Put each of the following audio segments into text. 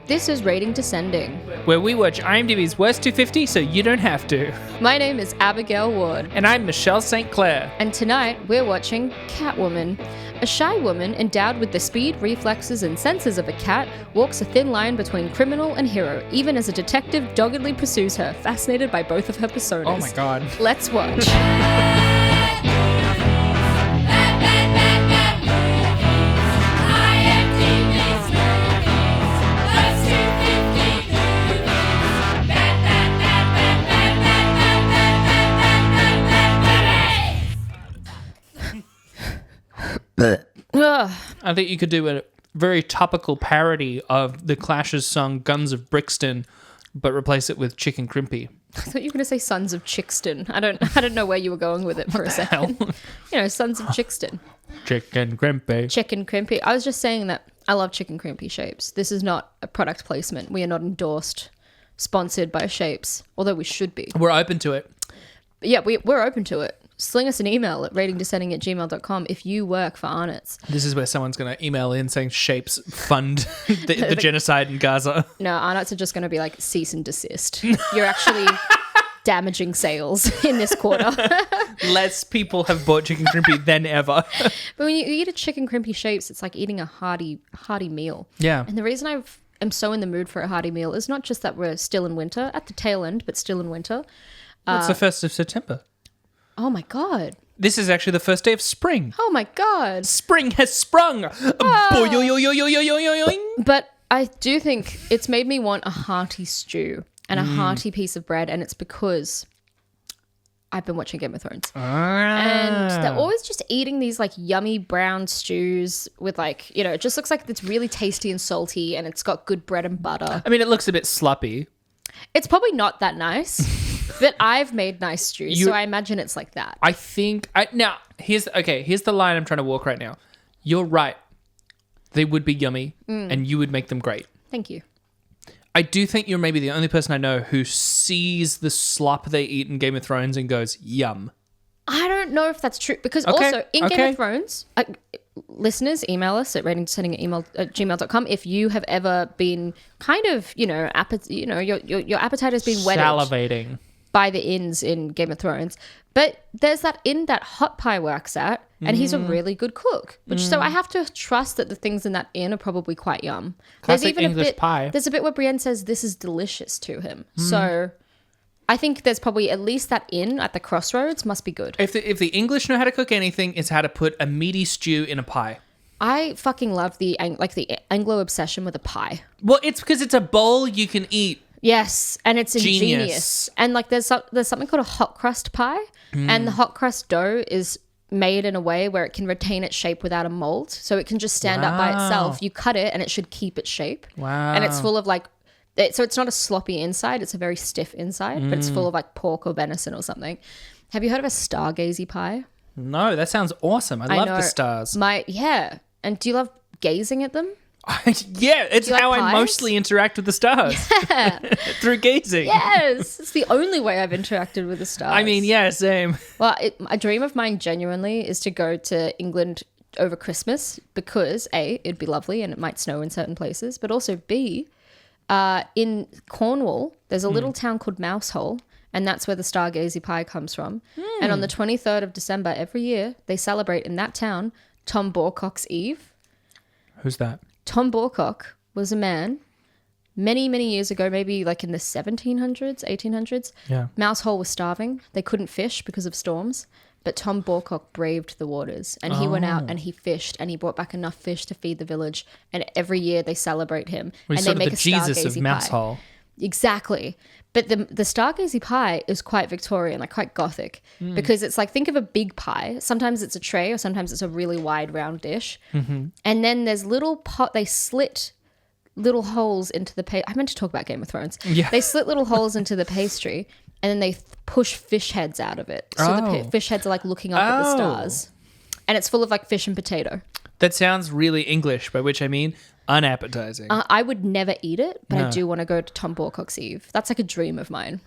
This is Rating Descending, where we watch IMDb's Worst 250 so you don't have to. My name is Abigail Ward. And I'm Michelle St. Clair. And tonight we're watching Catwoman. A shy woman endowed with the speed, reflexes, and senses of a cat walks a thin line between criminal and hero, even as a detective doggedly pursues her, fascinated by both of her personas. Oh my god. Let's watch. I think you could do a very topical parody of the Clash's song Guns of Brixton, but replace it with Chicken Crimpy. I thought you were going to say Sons of Chickston. I don't know where you were going with it for a second. You know, Sons of Chickston. Chicken Crimpy. Chicken Crimpy. I was just saying that I love Chicken Crimpy shapes. This is not a product placement. We are not endorsed, sponsored by Shapes, although we should be. We're open to it. But yeah, we're open to it. Sling us an email at ratingdescending@gmail.com if you work for Arnott's. This is where someone's going to email in saying Shapes fund the genocide in Gaza. No, Arnott's are just going to be like, cease and desist. You're actually damaging sales in this quarter. Less people have bought Chicken Crimpy than ever. But when you eat a Chicken Crimpy Shapes, it's like eating a hearty meal. Yeah. And the reason I'm so in the mood for a hearty meal is not just that we're still in winter, at the tail end, but still in winter. It's the 1st of September. Oh my God. This is actually the first day of spring. Oh my God. Spring has sprung. But I do think it's made me want a hearty stew and a hearty piece of bread, and it's because I've been watching Game of Thrones. And they're always just eating these like yummy brown stews with like, you know, it just looks like it's really tasty and salty and it's got good bread and butter. I mean, it looks a bit sloppy. It's probably not that nice. But I've made nice stews, so I imagine it's like that. I think now here's the line I'm trying to walk right now. You're right. They would be yummy and you would make them great. Thank you. I do think you're maybe the only person I know who sees the slop they eat in Game of Thrones and goes, yum. I don't know if that's true because also in Game of Thrones, listeners, email us at ratingdescending@gmail.com if you have ever been kind of, your appetite has been whetted. Salivating. By the inns in Game of Thrones. But there's that inn that Hot Pie works at, and he's a really good cook. So I have to trust that the things in that inn are probably quite yum. Classic English pie. There's a bit where Brienne says this is delicious to him. So I think there's probably at least that inn at the crossroads must be good. If the English know how to cook anything, it's how to put a meaty stew in a pie. I fucking love the Anglo obsession with a pie. Well, it's because it's a bowl you can eat. Yes, and it's ingenious. Genius. And like there's something called a hot crust pie, and the hot crust dough is made in a way where it can retain its shape without a mold, so it can just stand up by itself. You cut it and it should keep its shape. Wow. And it's full of so it's not a sloppy inside, it's a very stiff inside, but it's full of like pork or venison or something. Have you heard of a Stargazy pie? No, that sounds awesome. I love the stars. And do you love gazing at them? Yeah, it's how pies? I mostly interact with the stars. Yeah. Through gazing. Yes, it's the only way I've interacted with the stars. I mean, yeah, same. Well, a dream of mine genuinely is to go to England over Christmas because A, it'd be lovely and it might snow in certain places, but also B, in Cornwall, there's a little town called Mousehole, and that's where the Stargazy pie comes from. And on the 23rd of December every year, they celebrate in that town Tom Borcock's Eve. Who's that? Tom Borcock was a man many, many years ago, maybe like in the 1700s, 1800s. Yeah. Mousehole was starving. They couldn't fish because of storms. But Tom Borcock braved the waters and he went out and he fished and he brought back enough fish to feed the village. And every year they celebrate him. We're and sort they of make the a Jesus of Stargazy Mousehole. pie. Exactly. But the Stargazy pie is quite Victorian, like quite gothic, because it's like, think of a big pie. Sometimes it's a tray or sometimes it's a really wide round dish. Mm-hmm. And then there's they slit little holes into the I meant to talk about Game of Thrones. Yeah. They slit little holes into the pastry and then they push fish heads out of it. So the fish heads are like looking up at the stars. And it's full of like fish and potato. That sounds really English, by which I mean unappetizing. I would never eat it, but I do want to go to Tom Borcock's Eve. That's like a dream of mine.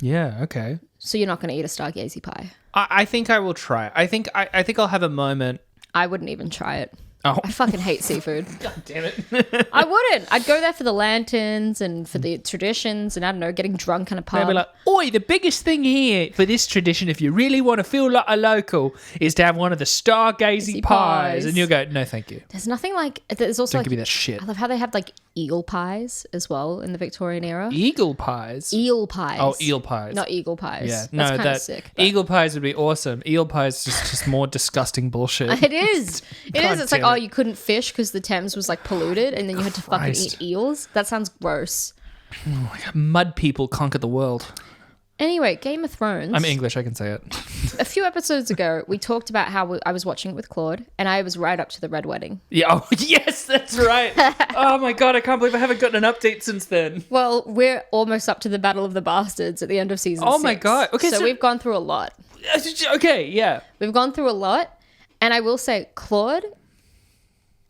Yeah, okay. So you're not going to eat a Stargazy pie? I think I will try. I think I'll have a moment. I wouldn't even try it. Oh. I fucking hate seafood. God damn it. I wouldn't. I'd go there for the lanterns and for the traditions and I don't know, getting drunk in a pub. They'd be like, oi, the biggest thing here for this tradition, if you really want to feel like a local, is to have one of the Stargazy pies. And you'll go, no, thank you. There's nothing like... There's also Don't give me that shit. I love how they have like eagle pies as well in the Victorian era. Eagle pies? Eel pies. Oh, eel pies. Not eagle pies. Yeah, That's no, kind of that sick. But... eagle pies would be awesome. Eel pies is just more disgusting bullshit. It is. It is. It's like, damn oh, it. you couldn't fish because the Thames was like polluted and then you had to fucking Christ. eat eels. That sounds gross. Mud people conquer the world. Anyway, Game of Thrones. I'm English, I can say it. A few episodes ago, we talked about how I was watching it with Claude and I was right up to the Red Wedding. Yeah. Oh, yes, that's right. Oh my God, I can't believe I haven't gotten an update since then. Well, we're almost up to the Battle of the Bastards at the end of season 6. Oh my God. Okay, so so- we've gone through a lot. Okay, yeah. We've gone through a lot. And I will say, Claude,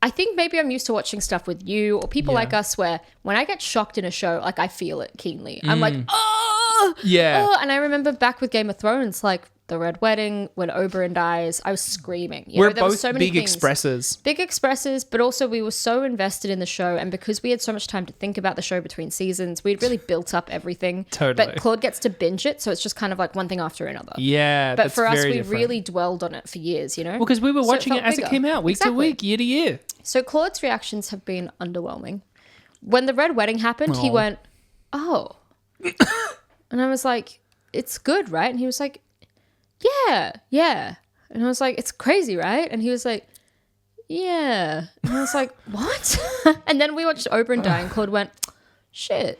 I think maybe I'm used to watching stuff with you or people like us where when I get shocked in a show, like I feel it keenly. I'm like, oh, Yeah. oh. And I remember back with Game of Thrones, like the Red Wedding, when Oberyn dies, I was screaming. You We're know, there were both so many big things. expressors. Big expresses, but also we were so invested in the show. And because we had so much time to think about the show between seasons, we'd really built up everything. Totally. But Claude gets to binge it. So it's just kind of like one thing after another. Yeah, But that's for us, very we different. really dwelled on it for years, you know? Well, because we were So watching it felt as bigger. it came out, week to Exactly. week, year to year. So Claude's reactions have been underwhelming. When the Red Wedding happened, he Oh. went, oh. And I was like, it's good, right? And he was like, yeah. And I was like, it's crazy, right? And he was like, yeah. And I was like, what? And then we watched Oberyn die and Claude went, shit.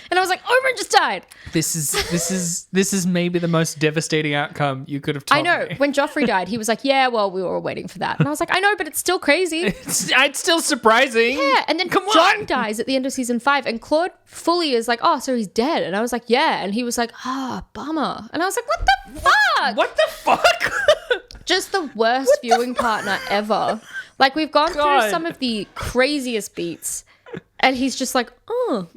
And I was like, Oberyn just died. This is maybe the most devastating outcome you could have I told know. me. When Joffrey died, he was like, yeah, well, we were all waiting for that. And I was like, I know, but it's still crazy. It's still surprising. Yeah, and then Come John on. dies at the end of season 5, and Claude fully is like, oh, so he's dead. And I was like, yeah. And he was like, bummer. And I was like, what the fuck? What the fuck? Just the worst viewing partner ever. Like, we've gone God. through some of the craziest beats, and he's just like, oh.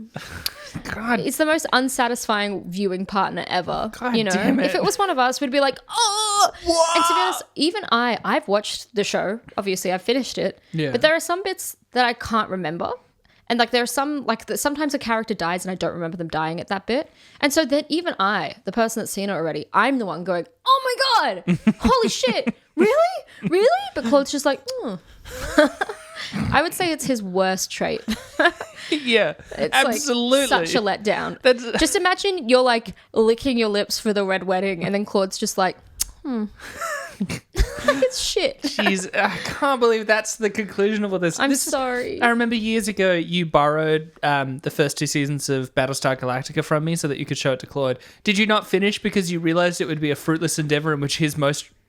God. It's the most unsatisfying viewing partner ever. God you know, damn it. if it was one of us, we'd be like, oh. And to be honest, even I've watched the show. Obviously, I've finished it. Yeah. But there are some bits that I can't remember. And like there are some, like sometimes a character dies and I don't remember them dying at that bit. And so then even I, the person that's seen it already, I'm the one going, oh my God, holy shit, really? Really? But Claude's just like, I would say it's his worst trait. Yeah, It's absolutely. like such a letdown. That's- Just imagine you're like licking your lips for the Red Wedding and then Claude's just like, it's shit. Jeez, I can't believe that's the conclusion of all this. I'm This is- sorry. I remember years ago you borrowed the first 2 seasons of Battlestar Galactica from me so that you could show it to Claude. Did you not finish because you realized it would be a fruitless endeavor in which his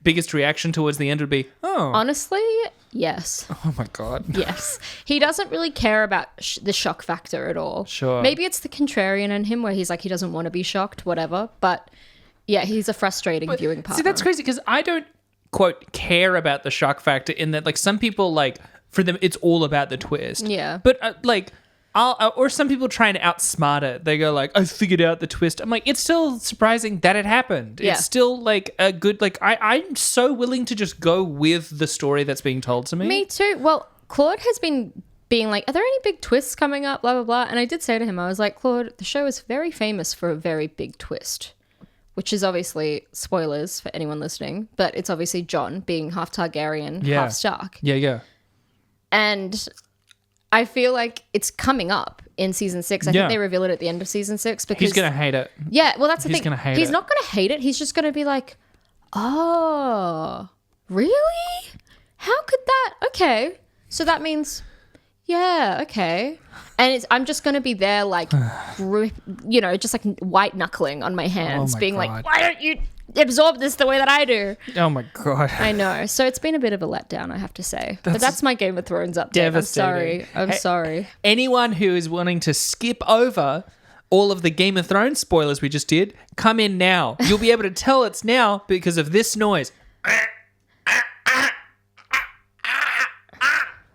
biggest reaction towards the end would be, oh, Honestly, yes. oh my God. Yes. He doesn't really care about the shock factor at all. Sure. Maybe it's the contrarian in him where he's like, he doesn't want to be shocked, whatever. But yeah, he's a frustrating viewing partner. See, that's crazy because I don't, quote, care about the shock factor in that, like, some people, like, for them, it's all about the twist. Yeah. But, or some people try and outsmart it. They go, like, I figured out the twist. I'm like, it's still surprising that it happened. Yeah. It's still, like, a good, like, I'm so willing to just go with the story that's being told to me. Me too. Well, Claude has been being like, are there any big twists coming up? Blah, blah, blah. And I did say to him, I was like, Claude, the show is very famous for a very big twist. Which is obviously spoilers for anyone listening, but it's obviously Jon being half Targaryen, Yeah. half Stark. Yeah. And I feel like it's coming up in season 6. I Yeah. think they reveal it at the end of season 6 because He's going to hate it. yeah, well that's the he's thing. gonna hate He's it. not going to hate it. He's just going to be like, "Oh, really? How could that? Okay. So that means yeah, okay." And I'm just going to be there like just like white knuckling on my hands my being God. like, "Why don't you absorb this the way that I do?" Oh my God. I know. So it's been a bit of a letdown, I have to say. But that's my Game of Thrones update. Devastating. I'm sorry. Anyone who is wanting to skip over all of the Game of Thrones spoilers we just did, come in now. You'll be able to tell it's now because of this noise.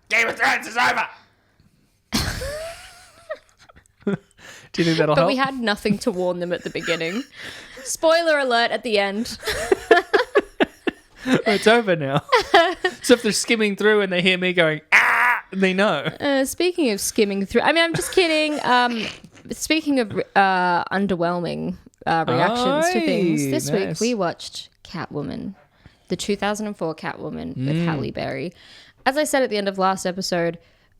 Game of Thrones is over. Do you think that'll But help? we had nothing to warn them at the beginning. Spoiler alert at the end. It's over now. So if they're skimming through and they hear me going, ah, they know. Speaking of skimming through, I mean, I'm just kidding. Speaking of underwhelming reactions to things, this week we watched Catwoman, the 2004 Catwoman with Halle Berry. As I said at the end of last episode,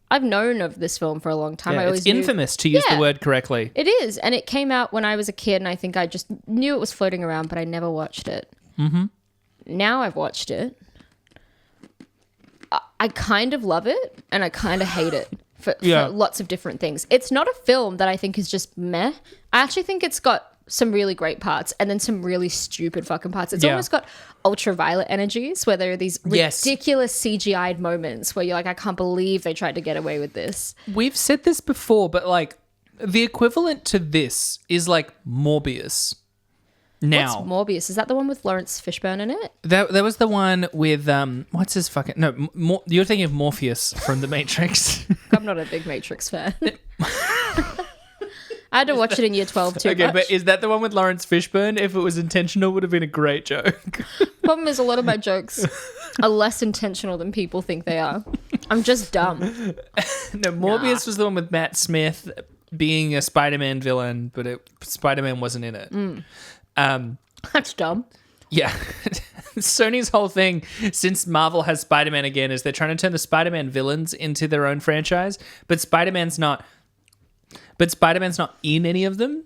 I've known of this film for a long time. Yeah, it's infamous to use the word correctly. It is, and it came out when I was a kid, and I think I just knew it was floating around, but I never watched it. Mm-hmm. Now I've watched it. I kind of love it, and I kind of hate it for lots of different things. It's not a film that I think is just meh. I actually think it's got some really great parts and then some really stupid fucking parts. It's almost got ultraviolet energies where there are these ridiculous CGI'd moments where you're like, I can't believe they tried to get away with this. We've said this before, but like the equivalent to this is like Morbius. Now, what's Morbius? Is that the one with Lawrence Fishburne in it? That was the one with what's his fucking you're thinking of Morpheus from The Matrix. I'm not a big Matrix fan. I had to watch it in year 12 too. Okay, but is that the one with Lawrence Fishburne? If it was intentional, it would have been a great joke. Problem is, a lot of my jokes are less intentional than people think they are. I'm just dumb. No, Morbius was the one with Matt Smith being a Spider-Man villain, but Spider-Man wasn't in it. That's dumb. Yeah. Sony's whole thing since Marvel has Spider-Man again is they're trying to turn the Spider-Man villains into their own franchise, but Spider-Man's not in any of them.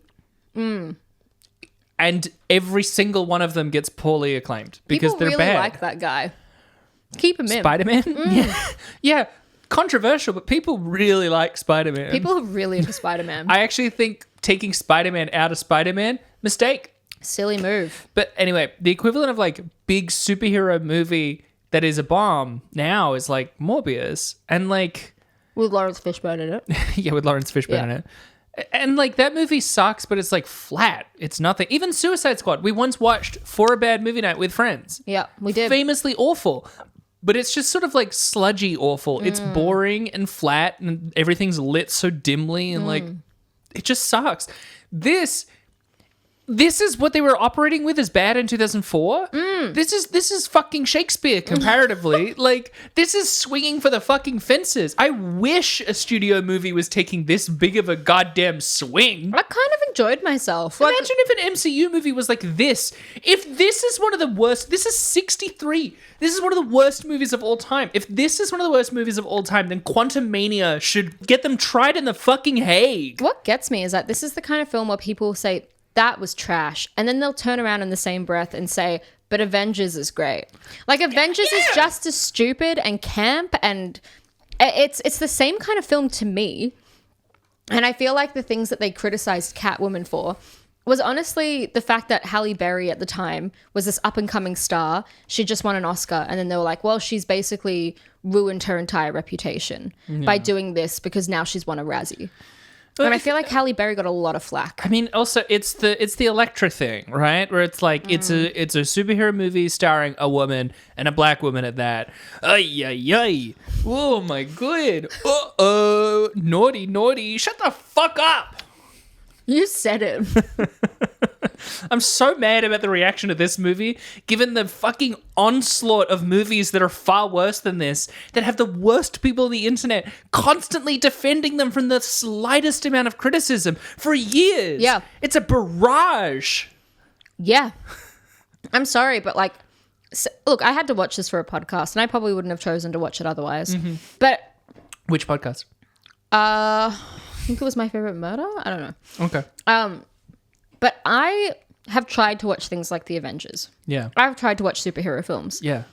And every single one of them gets poorly acclaimed because they're really bad. Like that guy. Keep him in. Spider-Man? Yeah. Controversial, but people really like Spider-Man. People are really into Spider-Man. I actually think taking Spider-Man out of Spider-Man, mistake. Silly move. But anyway, the equivalent of like big superhero movie that is a bomb now is like Morbius. And like... With Lawrence Fishburne in it. Yeah, with Lawrence Fishburne in it. And like that movie sucks, but it's like flat. It's nothing. Even Suicide Squad, we once watched for a bad movie night with friends. Yeah, we did. Famously awful. But it's just sort of like sludgy awful. It's boring and flat and everything's lit so dimly and like it just sucks. This is what they were operating with as bad in 2004. This is fucking Shakespeare comparatively. Like, this is swinging for the fucking fences. I wish a studio movie was taking this big of a goddamn swing. I kind of enjoyed myself. Imagine if an MCU movie was like this. If this is one of the worst, this is 63. This is one of the worst movies of all time. If this is one of the worst movies of all time, then Quantum Mania should get them tried in the fucking Hague. What gets me is that this is the kind of film where people say, that was trash. And then they'll turn around in the same breath and say, but Avengers is great. Like, Avengers is just as stupid and camp, and it's the same kind of film to me. And I feel like the things that they criticized Catwoman for was honestly the fact that Halle Berry at the time was this up-and-coming star. She just won an Oscar, and then they were like, well, she's basically ruined her entire reputation by doing this because now she's won a Razzie. And I feel like Halle Berry got a lot of flack. I mean, also it's the Elektra thing, right? Where it's like it's a superhero movie starring a woman and a black woman at that. Ay ay ay! Oh my god! Naughty! Shut the fuck up! You said it. I'm so mad about the reaction to this movie, given the fucking onslaught of movies that are far worse than this, that have the worst people on the internet constantly defending them from the slightest amount of criticism for years. Yeah. It's a barrage. Yeah. I'm sorry, but like, look, I had to watch this for a podcast, and I probably wouldn't have chosen to watch it otherwise. But... Which podcast? I think it was My Favorite Murder. I don't know. Okay. But I have tried to watch things like The Avengers. Yeah. I've tried to watch superhero films. Yeah.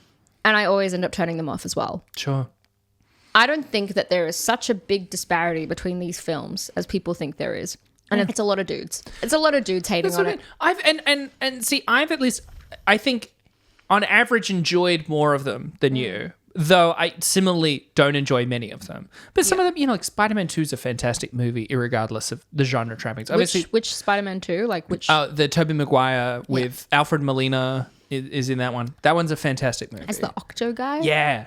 And I always end up turning them off as well. Sure. I don't think that there is such a big disparity between these films as people think there is. And it's a lot of dudes. It's a lot of dudes hating on it. I've at least, I think, on average, enjoyed more of them than you. Though I similarly don't enjoy many of them. But some of them, like Spider-Man 2 is a fantastic movie, irregardless of the genre trappings. Obviously, which Spider-Man 2? Like which? The Tobey Maguire with Alfred Molina is in that one. That one's a fantastic movie. As the Octo guy? Yeah.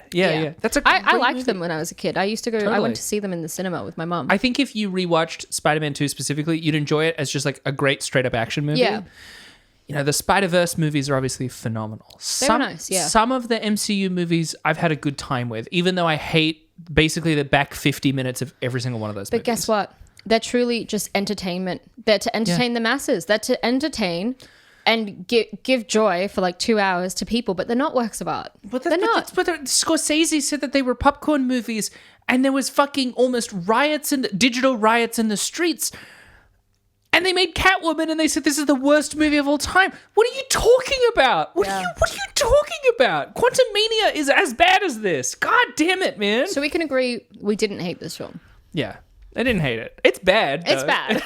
That's I liked them when I was a kid. I used to go. Totally. I went to see them in the cinema with my mum. I think if you rewatched Spider-Man 2 specifically, you'd enjoy it as just like a great straight-up action movie. Yeah. the Spider-Verse movies are obviously phenomenal. They were nice, yeah. Some of the MCU movies I've had a good time with, even though I hate basically the back 50 minutes of every single one of those movies. But guess what? They're truly just entertainment. They're to entertain the masses. They're to entertain and give joy for like 2 hours to people, but they're not works of art. They're not. But Scorsese said that they were popcorn movies, and there was fucking almost digital riots in the streets. And they made Catwoman, and they said this is the worst movie of all time. What are you talking about? What are you talking about? Quantum Mania is as bad as this. God damn it, man. So we can agree we didn't hate this film. Yeah, I didn't hate it. It's bad. It's bad.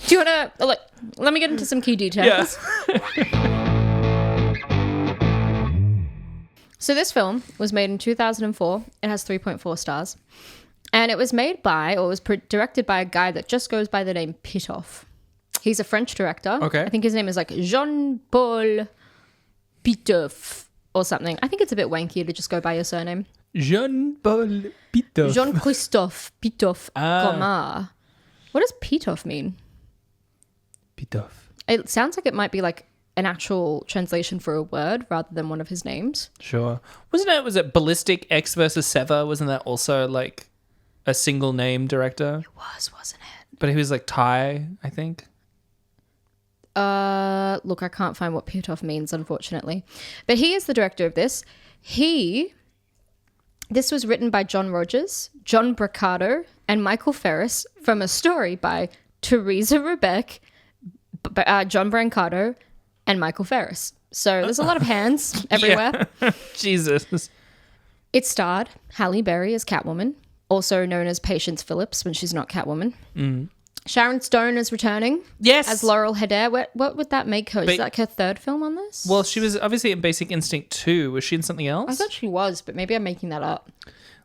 Do you want to let me get into some key details? Yeah. So this film was made in 2004. It has 3.4 stars. And it was made by, or was directed by a guy that just goes by the name Pitoff. He's a French director. Okay. I think his name is like Jean-Paul Pitoff or something. I think it's a bit wanky to just go by your surname. Jean-Paul Pitoff. Jean-Christophe Pitoff Comar. What does Pitoff mean? Pitoff. It sounds like it might be like an actual translation for a word rather than one of his names. Sure. Was it Ballistic X versus Sever? Wasn't that also like a single name director? It was, wasn't it? But he was like Thai, I think. Look, I can't find what Pitoff means, unfortunately. But he is the director of this. This was written by John Rogers, John Braccato, and Michael Ferris from a story by Teresa Rebeck, John Brancato, and Michael Ferris. So there's a lot of hands everywhere. Yeah. Jesus. It starred Halle Berry as Catwoman, also known as Patience Phillips when she's not Catwoman. Mm. Sharon Stone is returning. Yes. As Laurel Hedder. What would that make her? Is that like her third film on this? Well, she was obviously in Basic Instinct 2. Was she in something else? I thought she was, but maybe I'm making that up.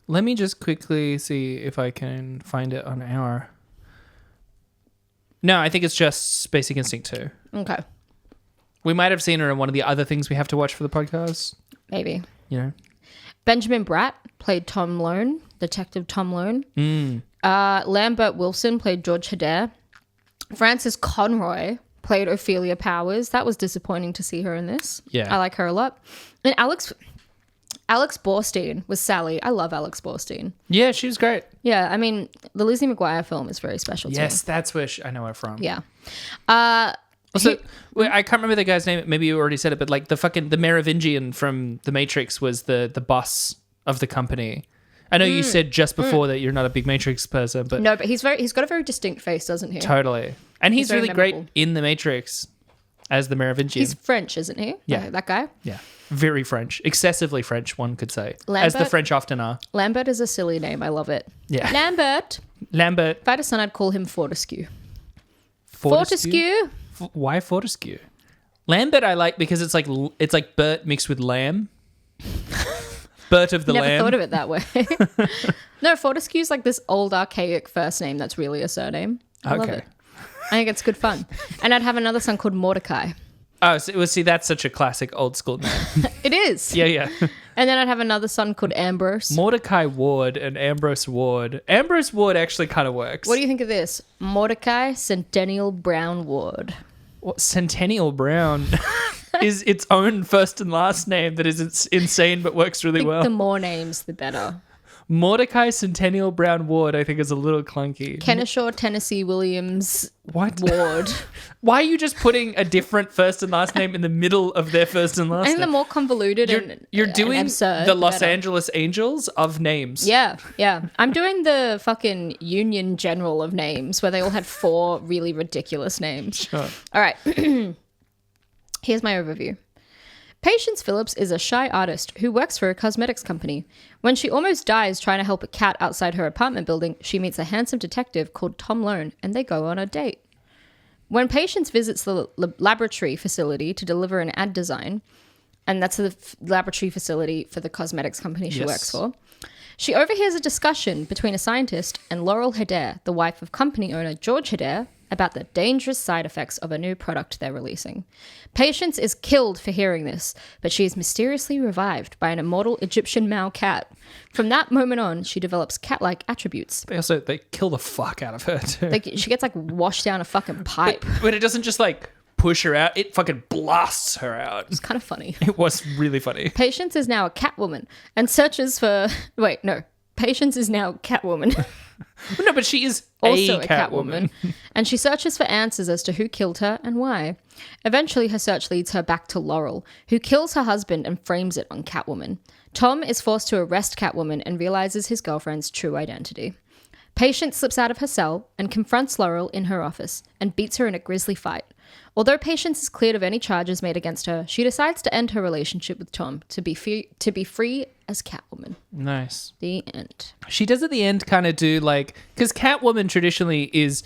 Let me just quickly see if I can find it on our... No, I think it's just Basic Instinct 2. Okay. We might have seen her in one of the other things we have to watch for the podcast. Maybe. You know? Benjamin Bratt played Tom Lone, Detective Tom Lone. Lambert Wilson played George Hedder. Frances Conroy played Ophelia Powers. That was disappointing to see her in this. Yeah. I like her a lot. And Alex Borstein was Sally. I love Alex Borstein. Yeah, she was great. Yeah, I mean, the Lizzie McGuire film is very special to me. Yes, that's where I know her from. Yeah. Also, I can't remember the guy's name. Maybe you already said it, but like the Merovingian from The Matrix was the boss of the company. I know you said just before that you're not a big Matrix person, but no, but he's got a very distinct face, doesn't he? Totally, and he's really great memorable. in The Matrix as the Merovingian. He's French, isn't he? Yeah. That guy. Yeah, very French, excessively French, one could say, as Lambert? the French often are. Lambert is a silly name. I love it. Yeah, Lambert. Lambert. If I had a son, I'd call him Fortescue. Fortescue. Why Fortescue? Lambert I like because it's like Bert mixed with lamb. Bert of the Never Lamb. thought of it that way. No, Fortescue's like this old archaic first name that's really a surname. I love it. I think it's good fun. And I'd have another son called Mordecai. Oh, see, that's such a classic old school name. It is. Yeah. And then I'd have another son called Ambrose. Mordecai Ward and Ambrose Ward. Ambrose Ward actually kind of works. What do you think of this? Mordecai Centennial Brown Ward. What, Centennial Brown is its own first and last name that is insane but works really well. The more names, the better. Mordecai Centennial Brown Ward, I think, is a little clunky. Kennesaw Tennessee Williams What? Ward. Why are you just putting a different first and last name in the middle of their first and last I think name? the more convoluted You're doing and absurd, the Los better. Angeles Angels of names. Yeah. I'm doing the fucking Union General of names where they all had 4 really ridiculous names. Sure. All right. Here's my overview. Patience Phillips is a shy artist who works for a cosmetics company. When she almost dies trying to help a cat outside her apartment building, she meets a handsome detective called Tom Lone, and they go on a date. When Patience visits the laboratory facility to deliver an ad design, and that's the laboratory facility for the cosmetics company she works for, she overhears a discussion between a scientist and Laurel Hedder, the wife of company owner George Hedder, about the dangerous side effects of a new product they're releasing. Patience is killed for hearing this, but she is mysteriously revived by an immortal Egyptian Mao cat. From that moment on, she develops cat-like attributes. They kill the fuck out of her too. Like, she gets like washed down a fucking pipe. But it doesn't just like push her out, it fucking blasts her out. It's kind of funny. It was really funny. Patience is now a Catwoman and searches for... Wait, no. Patience is now Catwoman. No, but she is Also a Catwoman. And she searches for answers as to who killed her and why. Eventually, her search leads her back to Laurel, who kills her husband and frames it on Catwoman. Tom is forced to arrest Catwoman and realizes his girlfriend's true identity. Patience slips out of her cell and confronts Laurel in her office and beats her in a grisly fight. Although Patience is cleared of any charges made against her, she decides to end her relationship with Tom to be free as Catwoman. Nice. The end. She does at the end kind of do like... Because Catwoman traditionally is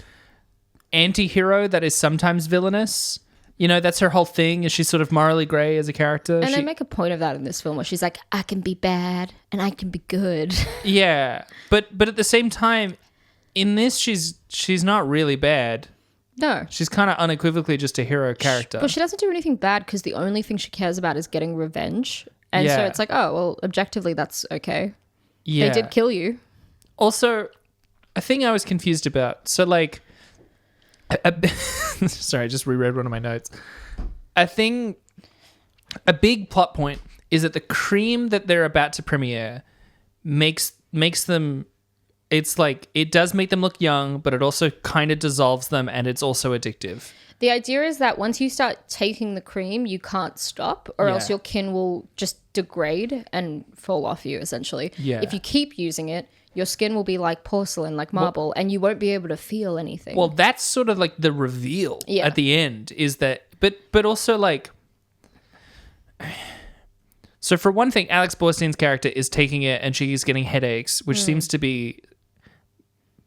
anti-hero that is sometimes villainous. You know, that's her whole thing, is she's sort of morally grey as a character. And they make a point of that in this film where she's like, I can be bad and I can be good. Yeah. But at the same time, in this, she's not really bad. No. She's kind of unequivocally just a hero character. But she doesn't do anything bad because the only thing she cares about is getting revenge. And so it's like, oh, well, objectively, that's okay. Yeah. They did kill you. Also, a thing I was confused about. So, like... sorry, I just reread one of my notes. A big plot point is that the cream that they're about to premiere makes them... It's like, it does make them look young, but it also kind of dissolves them, and it's also addictive. The idea is that once you start taking the cream, you can't stop, or else your skin will just degrade and fall off you, essentially. Yeah. If you keep using it, your skin will be like porcelain, like marble, and you won't be able to feel anything. Well, that's sort of like the reveal at the end, is that... But also, like... So for one thing, Alex Borstein's character is taking it, and she's getting headaches, which seems to be...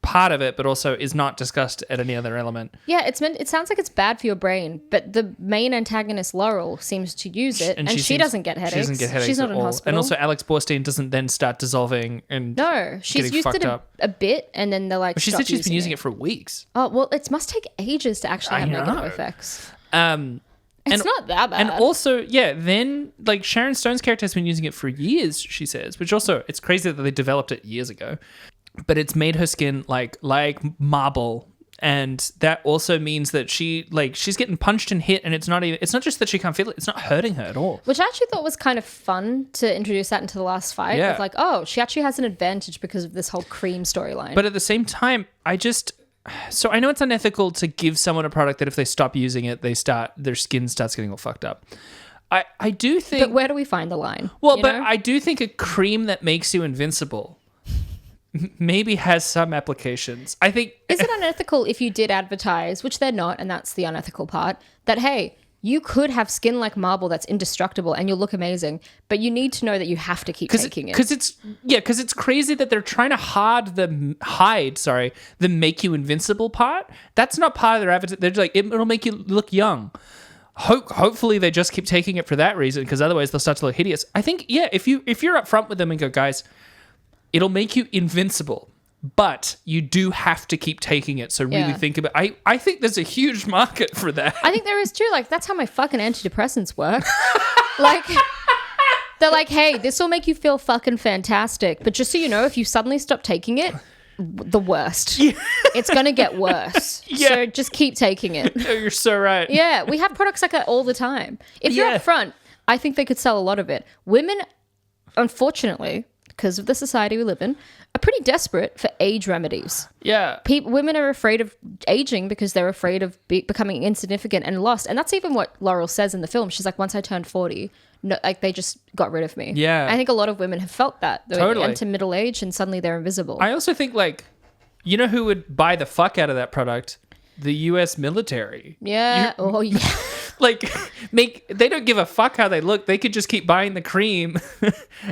part of it, but also is not discussed at any other element. Yeah, it sounds like it's bad for your brain, but the main antagonist, Laurel, seems to use it, and she doesn't get headaches. She doesn't get headaches She's not at in all. hospital. And also Alex Borstein doesn't then start dissolving and no, she's getting used fucked it up. a bit, and then they're like, But she said she's been using it for weeks. Oh, well, it must take ages to actually have negative effects. It's not that bad. And also, then, like, Sharon Stone's character has been using it for years, she says, which also, it's crazy that they developed it years ago. But it's made her skin like marble, and that also means that she's getting punched and hit, and it's not just that she can't feel it, it's not hurting her at all. Which I actually thought was kind of fun to introduce that into the last fight. Yeah. It's like, oh, she actually has an advantage because of this whole cream storyline. But at the same time, so I know it's unethical to give someone a product that if they stop using it, their skin starts getting all fucked up. I do think. But where do we find the line? Well, but I do think a cream that makes you invincible maybe has some applications. I think... Is it unethical if you did advertise, which they're not, and that's the unethical part, that, hey, you could have skin like marble that's indestructible and you'll look amazing, but you need to know that you have to keep taking it. Because it's crazy that they're trying to hide the make you invincible part. That's not part of their advertising. They're just like, it'll make you look young. Hopefully they just keep taking it for that reason, because otherwise they'll start to look hideous. I think, if you're upfront with them and go, guys... It'll make you invincible, but you do have to keep taking it. So really think about it. I think there's a huge market for that. I think there is too. Like, that's how my fucking antidepressants work. Like, they're like, hey, this will make you feel fucking fantastic. But just so you know, if you suddenly stop taking it, the worst. Yeah. It's going to get worse. Yeah. So just keep taking it. No, you're so right. Yeah, we have products like that all the time. If you're upfront, I think they could sell a lot of it. Women, unfortunately... because of the society we live in, are pretty desperate for age remedies. Yeah. Women are afraid of aging because they're afraid of becoming insignificant and lost. And that's even what Laurel says in the film. She's like, once I turned 40, no, like they just got rid of me. Yeah. I think a lot of women have felt that. They totally. enter middle age and suddenly they're invisible. I also think, like, you know who would buy the fuck out of that product? The US military. Yeah. Oh, yeah. Like, they don't give a fuck how they look. They could just keep buying the cream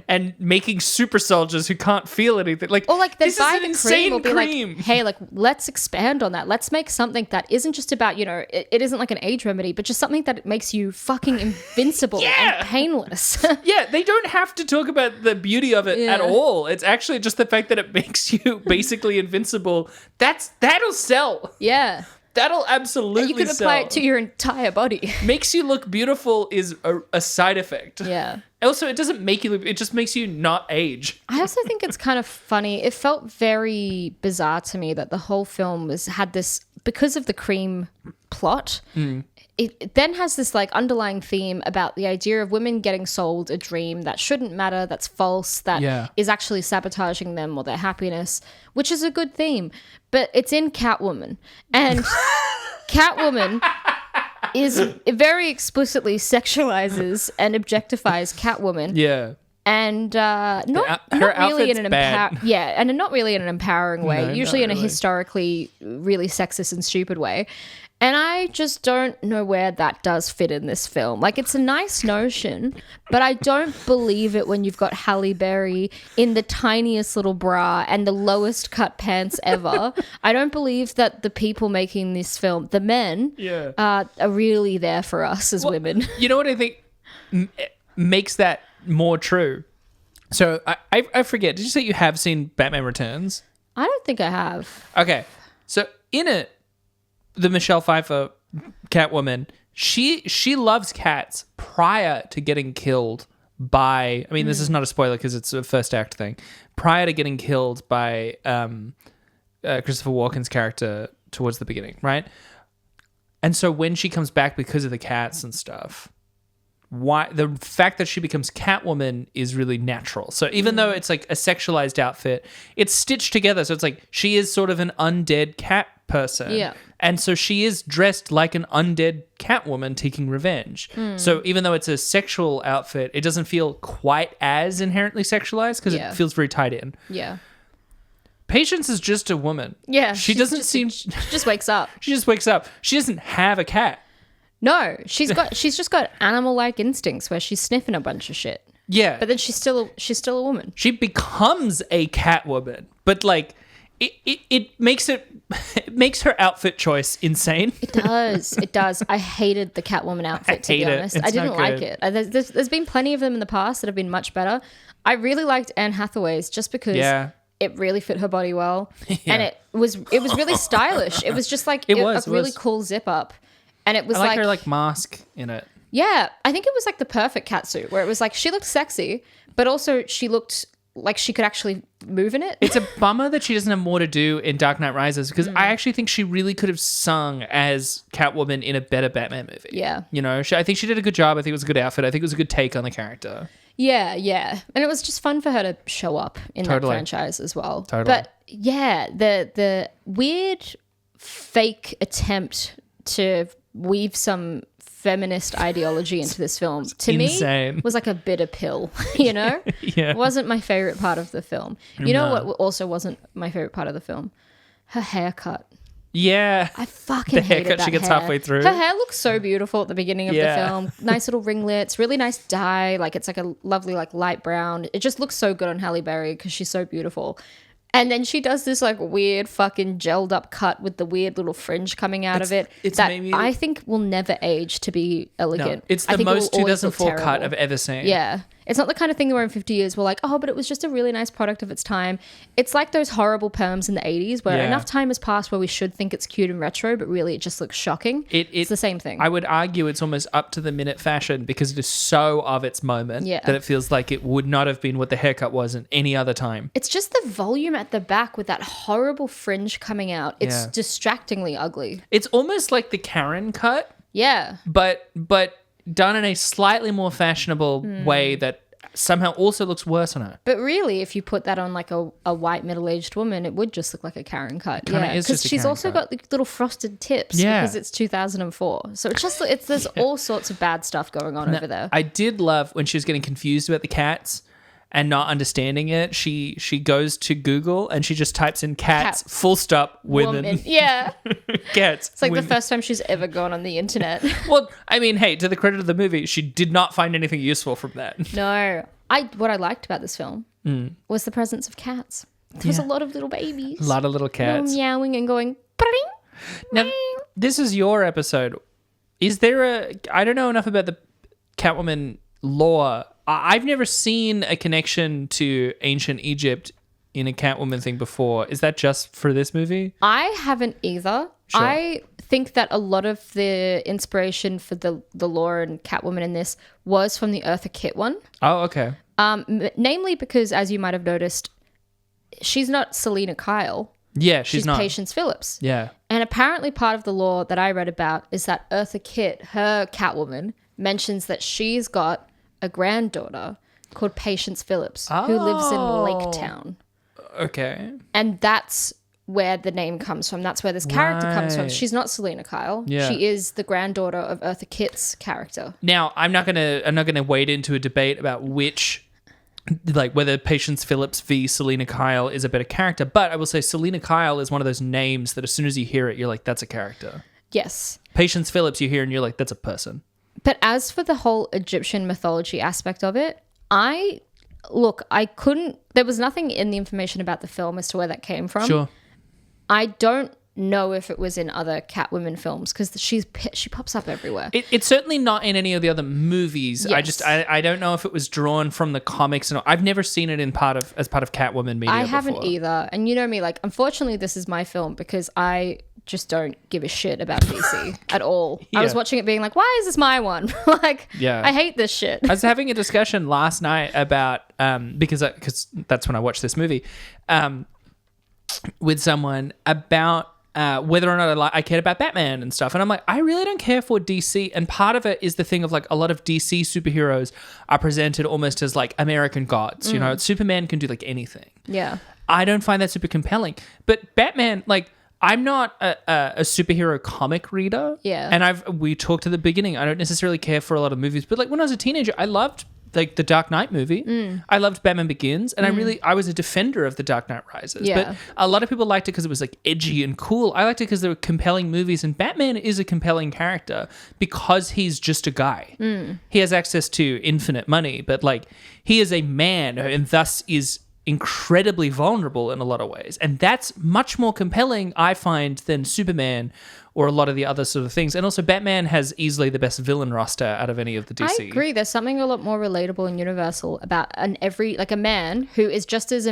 and making super soldiers who can't feel anything. Like, or like they this buy is an the cream, will be cream. like, hey, like, let's expand on that. Let's make something that isn't just about, it isn't like an age remedy, but just something that makes you fucking invincible and painless. Yeah, they don't have to talk about the beauty of it at all. It's actually just the fact that it makes you basically invincible. That'll sell. Yeah. That'll absolutely And you can apply it to your entire body. Makes you look beautiful is a side effect. Yeah. Also, it doesn't make you look, it just makes you not age. I also think it's kind of funny. It felt very bizarre to me that the whole film had this, because of the cream plot, it then has this like underlying theme about the idea of women getting sold a dream that shouldn't matter, that's false, that is actually sabotaging them or their happiness, which is a good theme. But it's in Catwoman. And Catwoman very explicitly sexualizes and objectifies Catwoman. Yeah. And not really in an and not really in an empowering way. Usually in a historically really sexist and stupid way. And I just don't know where that does fit in this film. Like, it's a nice notion, but I don't believe it when you've got Halle Berry in the tiniest little bra and the lowest cut pants ever. I don't believe that the people making this film, the men, are really there for us as women. You know what I think makes that more true? So I forget, did you say you have seen Batman Returns? I don't think I have. Okay. So in it, the Michelle Pfeiffer Catwoman, she loves cats prior to getting killed by, I mean, this is not a spoiler because it's a first act thing, prior to getting killed by Christopher Walken's character towards the beginning, right? And so when she comes back because of the cats and stuff, the fact that she becomes Catwoman is really natural. So even though it's like a sexualized outfit, it's stitched together. So it's like she is sort of an undead cat person. Yeah. And so she is dressed like an undead Catwoman taking revenge. So even though it's a sexual outfit, it doesn't feel quite as inherently sexualized because it feels very tied in. Yeah. Patience is just a woman. Yeah. She just wakes up. She just wakes up. She doesn't have a cat. No, she's just got animal-like instincts where she's sniffing a bunch of shit. Yeah. But then she's still a woman. She becomes a Catwoman, but like it makes her outfit choice insane. It does. I hated the Catwoman outfit, to be honest. I didn't like it. There's been plenty of them in the past that have been much better. I really liked Anne Hathaway's just because it really fit her body well. And it was really stylish. It was just like a really cool zip up. And it was I like her like mask in it. Yeah, I think it was like the perfect catsuit where it was like she looked sexy, but also she looked like she could actually move in it. It's a bummer that she doesn't have more to do in Dark Knight Rises because I actually think she really could have sung as Catwoman in a better Batman movie. Yeah. You know, I think she did a good job. I think it was a good outfit. I think it was a good take on the character. Yeah. And it was just fun for her to show up in that franchise as well. Totally. But yeah, the weird fake attempt to weave some feminist ideology into this film to me was like a bitter pill, you know? It wasn't my favorite part of the film. You know what also wasn't my favorite part of the film? Her haircut. Yeah. I fucking hated haircut that she gets hair. halfway through. Her hair looks so beautiful at the beginning of the film. Nice little ringlets, really nice dye. Like it's like a lovely like light brown. It just looks so good on Halle Berry because she's so beautiful. And then she does this like weird fucking gelled up cut with the weird little fringe coming out of it that I think will never age to be elegant. No, it's the most 2004 cut I've ever seen. Yeah. It's not the kind of thing where in 50 years we're like, oh, but it was just a really nice product of its time. It's like those horrible perms in the 80s where enough time has passed where we should think it's cute and retro, but really it just looks shocking. It's the same thing. I would argue it's almost up to the minute fashion because it is so of its moment that it feels like it would not have been what the haircut was in any other time. It's just the volume at the back with that horrible fringe coming out. It's distractingly ugly. It's almost like the Karen cut. Yeah. But done in a slightly more fashionable way that somehow also looks worse on her. But really, if you put that on like a white middle-aged woman, it would just look like a Karen cut. Because she's also got the little frosted tips because it's 2004. So there's all sorts of bad stuff going on over there. I did love when she was getting confused about the cats and not understanding it. She goes to Google and she just types in cats. Full stop, women. Yeah. Cats. It's like the first time she's ever gone on the internet. Well, I mean, hey, to the credit of the movie, she did not find anything useful from that. No. What I liked about this film was the presence of cats. There was a lot of little babies. A lot of little cats. Meowing and going, pring. Now, this is your episode. Is there I don't know enough about the Catwoman lore. I've never seen a connection to ancient Egypt in a Catwoman thing before. Is that just for this movie? I haven't either. Sure. I think that a lot of the inspiration for the Laura and Catwoman in this was from the Eartha Kitt one. Oh, okay. Namely because, as you might have noticed, she's not Selena Kyle. Yeah, she's not. Patience Phillips. Yeah. And apparently part of the lore that I read about is that Eartha Kitt, her Catwoman, mentions that she's got a granddaughter called Patience Phillips who lives in Lake Town. Okay. And that's where the name comes from. That's where this character comes from. Right. She's not Selena Kyle. Yeah. She is the granddaughter of Eartha Kitt's character. Now, I'm not gonna wade into a debate about which, like, whether Patience Phillips v. Selena Kyle is a better character, but I will say Selena Kyle is one of those names that as soon as you hear it, you're like, that's a character. Yes. Patience Phillips, you hear and you're like, that's a person. But as for the whole Egyptian mythology aspect of it, I couldn't, there was nothing in the information about the film as to where that came from. Sure. I don't know if it was in other Catwoman films because she pops up everywhere. It's certainly not in any of the other movies. Yes. I don't know if it was drawn from the comics. And I've never seen it as part of Catwoman media. I haven't before. either. And you know me, like, unfortunately, this is my film because I just don't give a shit about DC at all. Yeah. I was watching it being like, why is this my one? Like, Yeah. I hate this shit. I was having a discussion last night about because that's when I watched this movie with someone about whether or not I cared about Batman and stuff. And I'm like, I really don't care for DC. And part of it is the thing of like a lot of DC superheroes are presented almost as like American gods. You know, Superman can do like anything. Yeah. I don't find that super compelling. But Batman, like, I'm not a superhero comic reader. Yeah. And we talked at the beginning, I don't necessarily care for a lot of movies. But like when I was a teenager, I loved like the Dark Knight movie. I loved Batman Begins, and I was a defender of the Dark Knight Rises. Yeah. But a lot of people liked it because it was like edgy and cool. I liked it because they were compelling movies, and Batman is a compelling character because he's just a guy. He has access to infinite money, but like he is a man and thus is incredibly vulnerable in a lot of ways. And that's much more compelling, I find, than Superman or a lot of the other sort of things. And also Batman has easily the best villain roster out of any of the DC. I agree. There's something a lot more relatable and universal about a man who is just as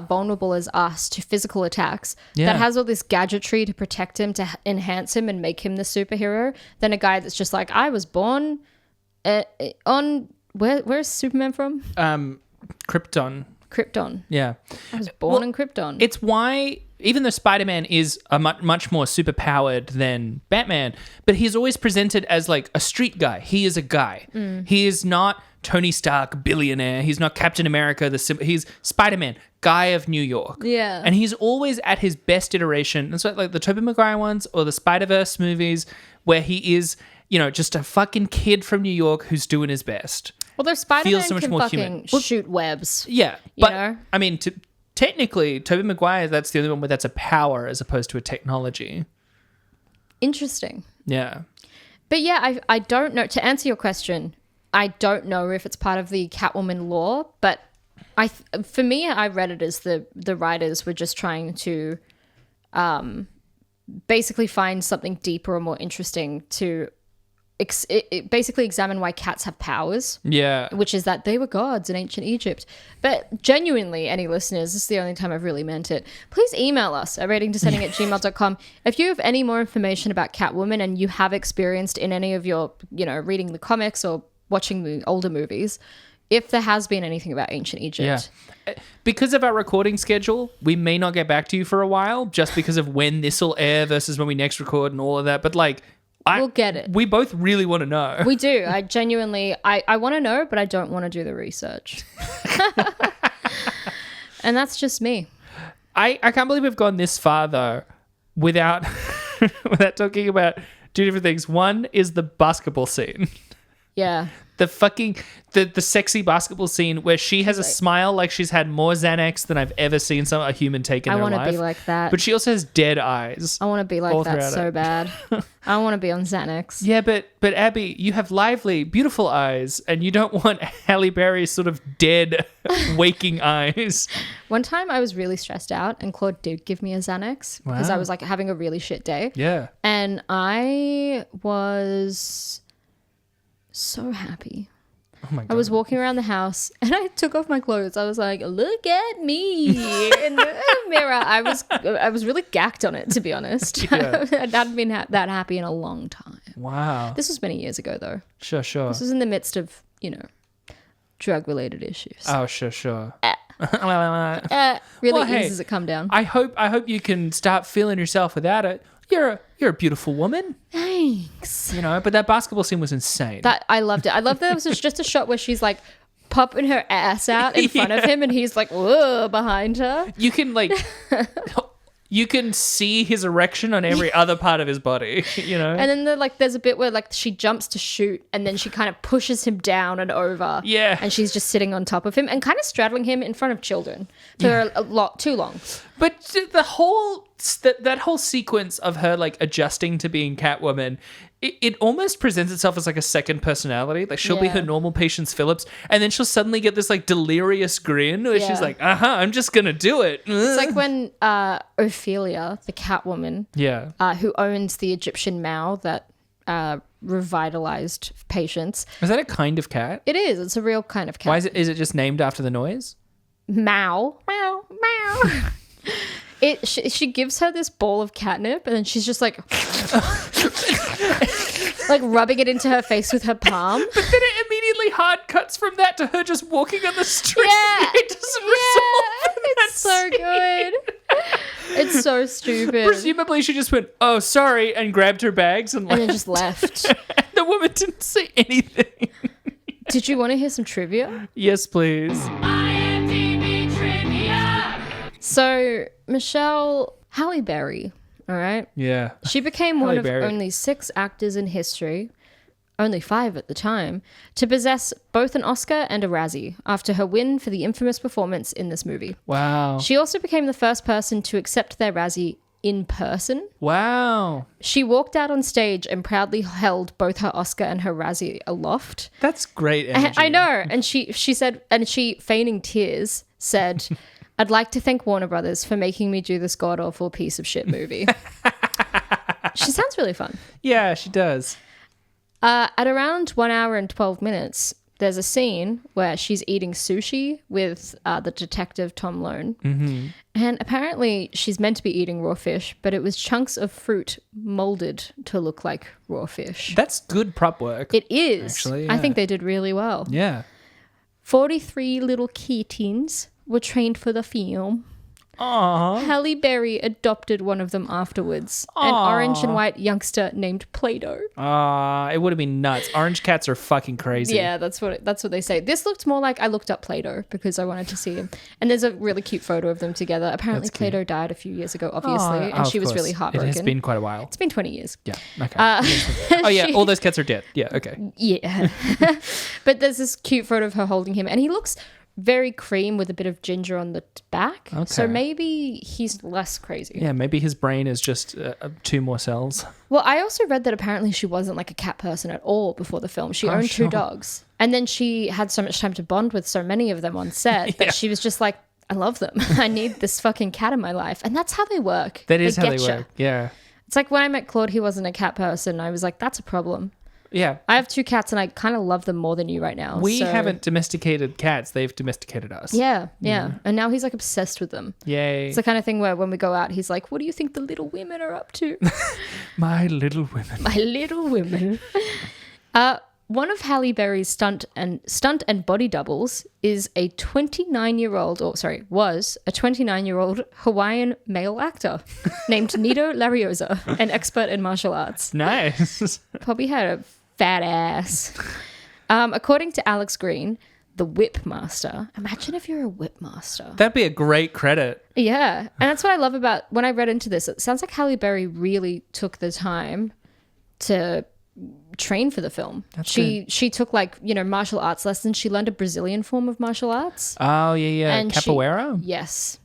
vulnerable as us to physical attacks, that has all this gadgetry to protect him, to enhance him and make him the superhero, than a guy that's just like, I was born on where's Superman from? Krypton. Yeah. I was born in Krypton. It's why, even though Spider-Man is a much more superpowered than Batman, but he's always presented as like a street guy. He is a guy. He is not Tony Stark, billionaire. He's not Captain America. He's Spider-Man, guy of New York. Yeah. And he's always at his best iteration. And so like the Tobey Maguire ones or the Spider-Verse movies where he is, you know, just a fucking kid from New York who's doing his best. Well, their Spider-Man so much can more fucking human. shoot webs. Yeah, You but know? I mean, technically, Tobey Maguire, that's the only one where that's a power as opposed to a technology. Interesting. Yeah. But yeah, I don't know. To answer your question, I don't know if it's part of the Catwoman lore, but for me, I read it as the writers were just trying to basically find something deeper or more interesting to basically examine why cats have powers. Yeah. Which is that they were gods in ancient Egypt. But genuinely, any listeners, this is the only time I've really meant it, please email us at ratingdescending@gmail.com if you have any more information about Catwoman and you have experienced in any of your, you know, reading the comics or watching the older movies, if there has been anything about ancient Egypt. Yeah. Because of our recording schedule, we may not get back to you for a while just because of when this will air versus when we next record and all of that. But like, we'll get it. We both really want to know. We do. I genuinely, I want to know, but I don't want to do the research. And that's just me. I can't believe we've gone this far though without without talking about two different things. One is the basketball scene. Yeah. The sexy basketball scene where she has a smile like she's had more Xanax than I've ever seen a human take in their life. I want to be like that. But she also has dead eyes. I want to be like that so bad. I want to be on Xanax. Yeah, but Abby, you have lively, beautiful eyes, and you don't want Halle Berry's sort of dead, waking eyes. One time I was really stressed out and Claude did give me a Xanax because I was like having a really shit day. Yeah. And I was so happy. Oh my God. I was walking around the house and I took off my clothes. I was like, look at me. And look at mirror, I was really gacked on it, to be honest. Yeah. I hadn't been that happy in a long time. Wow. This was many years ago, though. Sure. This was in the midst of, drug-related issues. Oh, sure. Really Well, hey, easy to come down. I hope you can start feeling yourself without it. You're a beautiful woman, Thanks. but that basketball scene was insane. I loved it. I love that it was just a shot where she's like popping her ass out in front of him and he's like, whoa, behind her. You can you can see his erection on every other part of his body, And then there's a bit where she jumps to shoot and then she kind of pushes him down and over. Yeah. And she's just sitting on top of him and kind of straddling him in front of children for a lot too long. But the whole that whole sequence of her adjusting to being Catwoman, it almost presents itself as a second personality. Like she'll be her normal Patience Phillips, and then she'll suddenly get this delirious grin where she's like, I'm just gonna do it. It's like when Ophelia, the Catwoman, who owns the Egyptian Mao that revitalized Patience. Is that a kind of cat? It is. It's a real kind of cat. Why is it just named after the noise? Mao. Meow. Meow. She gives her this bowl of catnip and then she's just like rubbing it into her face with her palm. But then it immediately hard cuts from that to her just walking on the street. Yeah. It doesn't resolve. It's so good. It's so stupid. Presumably she just went, oh, sorry, and grabbed her bags and then just left. And the woman didn't say anything. Did you want to hear some trivia? Yes, please. IMDb trivia. So, Michelle Halle Berry, all right? Yeah. She became one of Berry. only 6 actors in history, only 5 at the time, to possess both an Oscar and a Razzie after her win for the infamous performance in this movie. Wow. She also became the first person to accept their Razzie in person. Wow. She walked out on stage and proudly held both her Oscar and her Razzie aloft. That's great energy. I know. And she said, and she, feigning tears, said, I'd like to thank Warner Brothers for making me do this god-awful piece of shit movie. She sounds really fun. Yeah, she does. At around 1 hour and 12 minutes, there's a scene where she's eating sushi with the detective Tom Lone. Mm-hmm. And apparently she's meant to be eating raw fish, but it was chunks of fruit molded to look like raw fish. That's good prop work. It is. Actually, I yeah. think they did really well. Yeah. 43 little kittens were trained for the film. Aww. Halle Berry adopted one of them afterwards. An orange and white youngster named Play-Doh. It would have been nuts. Orange cats are fucking crazy. Yeah, that's what they say. This looked more like I looked up Play-Doh because I wanted to see him. And there's a really cute photo of them together. Apparently Play-Doh died a few years ago, obviously, and she was really heartbroken. It has been quite a while. It's been 20 years. Yeah. Okay. All those cats are dead. Yeah. Okay. Yeah. But there's this cute photo of her holding him, and he looks very cream with a bit of ginger on the back. Okay. So maybe he's less crazy. Yeah. Maybe his brain is just 2 more cells. Well, I also read that apparently she wasn't like a cat person at all before the film. She owned 2 dogs. And then she had so much time to bond with so many of them on set that she was just like, I love them. I need this fucking cat in my life. And that's how they work. That is how they getcha. work. Yeah. It's like when I met Claude, he wasn't a cat person. I was like, that's a problem. Yeah. I have 2 cats and I kind of love them more than you right now. We haven't domesticated cats. They've domesticated us. Yeah. And now he's like obsessed with them. Yay. It's the kind of thing where when we go out, he's like, what do you think the little women are up to? My little women. My little women. One of Halle Berry's stunt and body doubles is a 29-year-old Hawaiian male actor named Nito Lariosa, an expert in martial arts. Nice. Probably had a fat ass. According to Alex Green, the whip master. Imagine if you're a whip master. That'd be a great credit. Yeah. And that's what I love about when I read into this. It sounds like Halle Berry really took the time to train for the film. She took martial arts lessons. She learned a Brazilian form of martial arts. Oh, yeah. And Capoeira? Yes.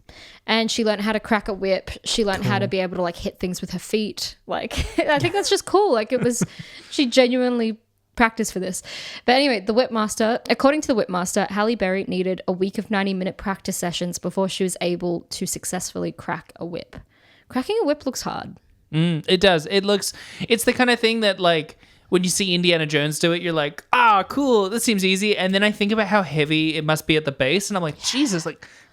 And she learned how to crack a whip. She learned how to be able to hit things with her feet. I think that's just cool. She genuinely practiced for this. But anyway, according to the whip master, Halle Berry needed a week of 90-minute practice sessions before she was able to successfully crack a whip. Cracking a whip looks hard. It does. It's the kind of thing that when you see Indiana Jones do it, you're like, cool, this seems easy. And then I think about how heavy it must be at the base. And I'm like, Jesus,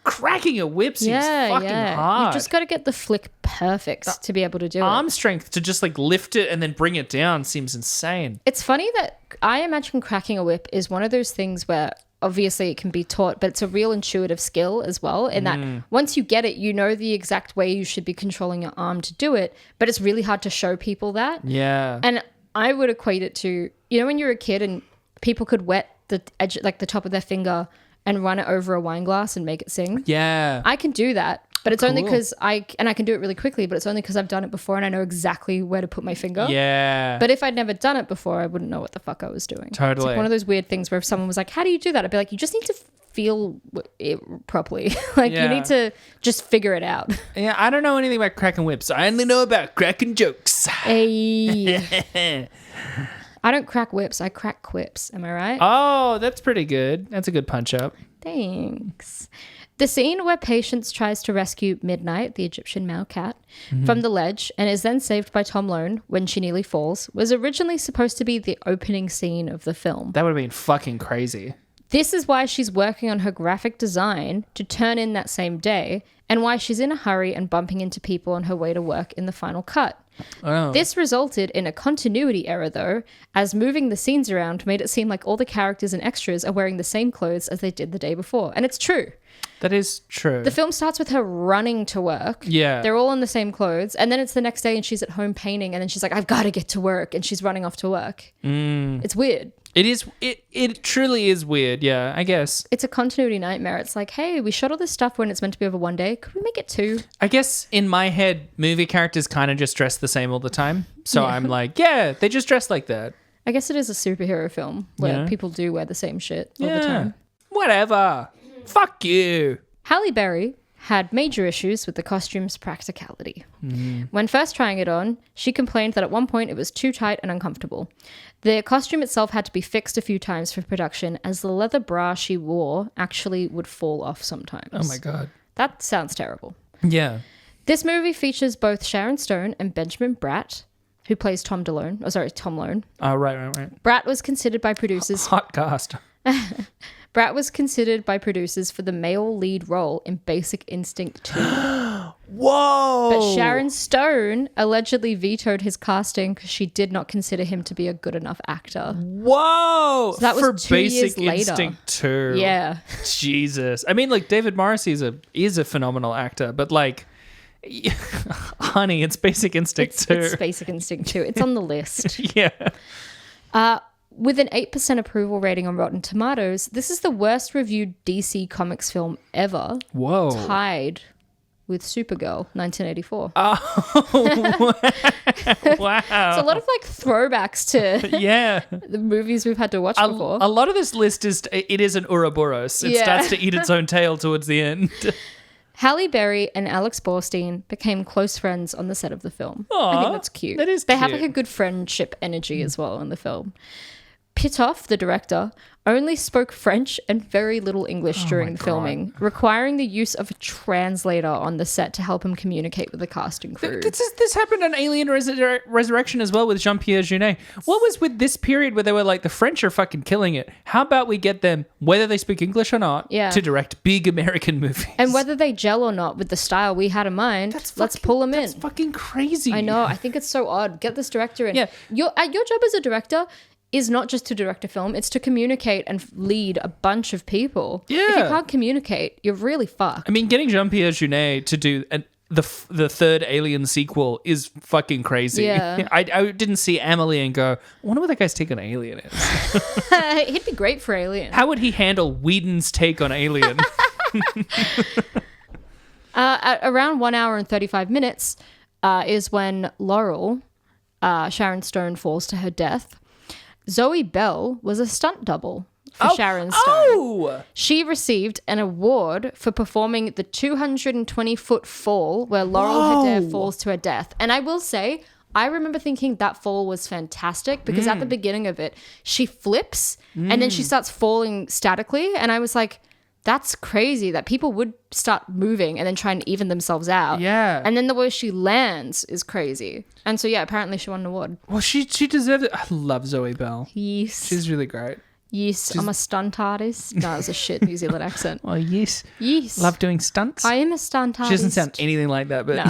cracking a whip seems fucking hard. You just got to get the flick perfect to be able to do Arm it. strength to just like lift it and then bring it down seems insane. It's funny that I imagine cracking a whip is one of those things where obviously it can be taught, but it's a real intuitive skill as well. In that once you get it, you know the exact way you should be controlling your arm to do it, but it's really hard to show people that. Yeah. And I would equate it to, you know, when you're a kid and people could wet the edge, like the top of their finger and run it over a wine glass and make it sing. Yeah. I can do that, but it's only Cool. because I can do it really quickly, but it's only because I've done it before and I know exactly where to put my finger. Yeah. But if I'd never done it before, I wouldn't know what the fuck I was doing. Totally. It's like one of those weird things where if someone was like, how do you do that? I'd be like, you just need to feel it properly. Like Yeah. you need to just figure it out. Yeah, I don't know anything about cracking whips. I only know about cracking jokes. Hey. I don't crack whips. I crack quips. Am I right? Oh, that's pretty good. That's a good punch up. Thanks. The scene where Patience tries to rescue Midnight, the Egyptian male cat, from the ledge and is then saved by Tom Lone when she nearly falls was originally supposed to be the opening scene of the film. That would have been fucking crazy. This is why she's working on her graphic design to turn in that same day and why she's in a hurry and bumping into people on her way to work in the final cut. Oh. This resulted in a continuity error, though, as moving the scenes around made it seem like all the characters and extras are wearing the same clothes as they did the day before. And it's true. That is true. The film starts with her running to work. Yeah. They're all in the same clothes. And then it's the next day and she's at home painting. And then she's like, I've got to get to work. And she's running off to work. It's weird. It is. It truly is weird. Yeah, I guess. It's a continuity nightmare. It's like, hey, we shot all this stuff when it's meant to be over one day. Could we make it two? I guess in my head, movie characters kind of just dress the same all the time. So I'm like, yeah, they just dress like that. I guess it is a superhero film where Yeah. people do wear the same shit all Yeah. the time. Whatever. Fuck you. Halle Berry had major issues with the costume's practicality. When first trying it on, she complained that at one point it was too tight and uncomfortable. The costume itself had to be fixed a few times for production as the leather bra she wore actually would fall off sometimes. Oh my God. That sounds terrible. Yeah. This movie features both Sharon Stone and Benjamin Bratt, who plays Tom Lone. Oh, right. Bratt was considered by producers Hot cast. Bratt was considered by producers for the male lead role in Basic Instinct 2. Whoa. But Sharon Stone allegedly vetoed his casting because she did not consider him to be a good enough actor. Whoa. So that was for 2 years Basic later. Instinct 2. Yeah. Jesus. I mean, like, David Morrissey is a phenomenal actor, but like, honey, it's Basic Instinct 2. It's Basic Instinct 2. It's on the list. Yeah. With an 8% approval rating on Rotten Tomatoes, this is the worst reviewed DC Comics film ever, Whoa. tied with Supergirl, 1984. Wow. It's a lot of like throwbacks to Yeah. the movies we've had to watch A before. lot of this list it is an Ouroboros. It Yeah. starts to eat its own tail towards the end. Halle Berry and Alex Borstein became close friends on the set of the film. I Aw, think that's cute. that is They have cute. like a good friendship energy as well in the film. Pitoff, the director, only spoke French and very little English during the filming, requiring the use of a translator on the set to help him communicate with the cast and crew. This happened on Alien Resurrection as well with Jean-Pierre Jeunet. What was with this period where they were like, the French are fucking killing it. How about we get them, whether they speak English or not, Yeah. to direct big American movies? And whether they gel or not with the style we had in mind, let's pull them in. That's fucking crazy. I know. I think it's so odd. Get this director in. Yeah. Your job as a director is not just to direct a film. It's to communicate and lead a bunch of people. If you Yeah. can't communicate, you're really fucked. I mean, getting Jean-Pierre Jeunet to do the third Alien sequel is fucking crazy. Yeah. I didn't see Amelie and go, I wonder what that guy's take on Alien is. He'd be great for Alien. How would he handle Whedon's take on Alien? At around 1 hour and 35 minutes is when Laurel, Sharon Stone, falls to her death. Zoe Bell was a stunt double for Sharon Stone. Oh! She received an award for performing the 220-foot fall where Laurel Hader falls to her death. And I will say, I remember thinking that fall was fantastic because at the beginning of it, she flips and then she starts falling statically. And I was like, that's crazy that people would start moving and then try and even themselves out. Yeah. And then the way she lands is crazy. And so, yeah, apparently she won an award. Well, she deserved it. I love Zoe Bell. Yes. She's really great. Yes, I'm a stunt artist. No, it's a shit New Zealand accent. Oh, yes. Yes. Love doing stunts. I am a stunt artist. She doesn't sound anything like that, but... No.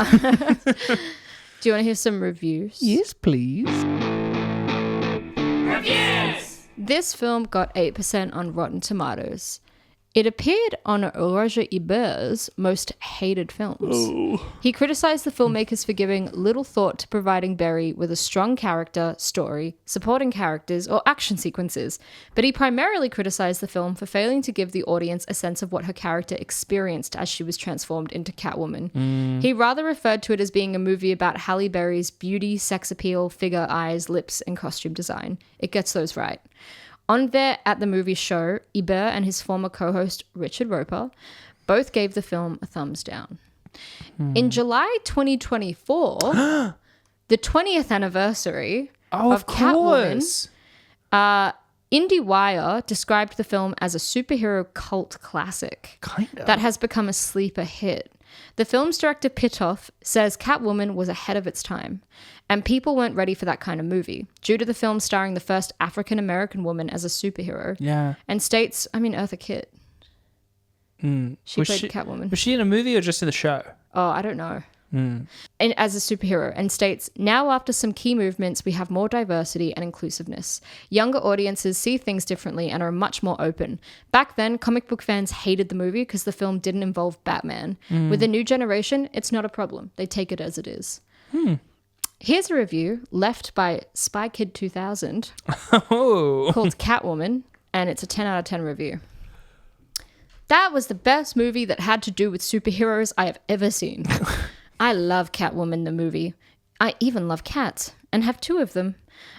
Do you want to hear some reviews? Yes, please. Reviews! This film got 8% on Rotten Tomatoes. It appeared on Roger Ebert's most hated films. He criticized the filmmakers for giving little thought to providing Berry with a strong character, story, supporting characters, or action sequences, but he primarily criticized the film for failing to give the audience a sense of what her character experienced as she was transformed into Catwoman. He rather referred to it as being a movie about Halle Berry's beauty, sex appeal, figure, eyes, lips, and costume design. It gets those right. On there at the movie show, Ebert and his former co-host Richard Roper both gave the film a thumbs down. In July 2024, the 20th anniversary of Catwoman, IndieWire described the film as a superhero cult classic that has become a sleeper hit. The film's director Pitoff says Catwoman was ahead of its time, and people weren't ready for that kind of movie, due to the film starring the first African-American woman as a superhero. Yeah. And states, Eartha Kitt. She played Catwoman. Was she in a movie or just in the show? Oh, I don't know. And as a superhero, and states, now after some key movements, we have more diversity and inclusiveness. Younger audiences see things differently and are much more open. Back then, comic book fans hated the movie because the film didn't involve Batman. With the new generation, it's not a problem. They take it as it is. Here's a review left by Spy Kid 2000 called Catwoman, and it's a 10 out of 10 review. That was the best movie that had to do with superheroes I have ever seen. I love Catwoman the movie. I even love cats, and have 2 of them.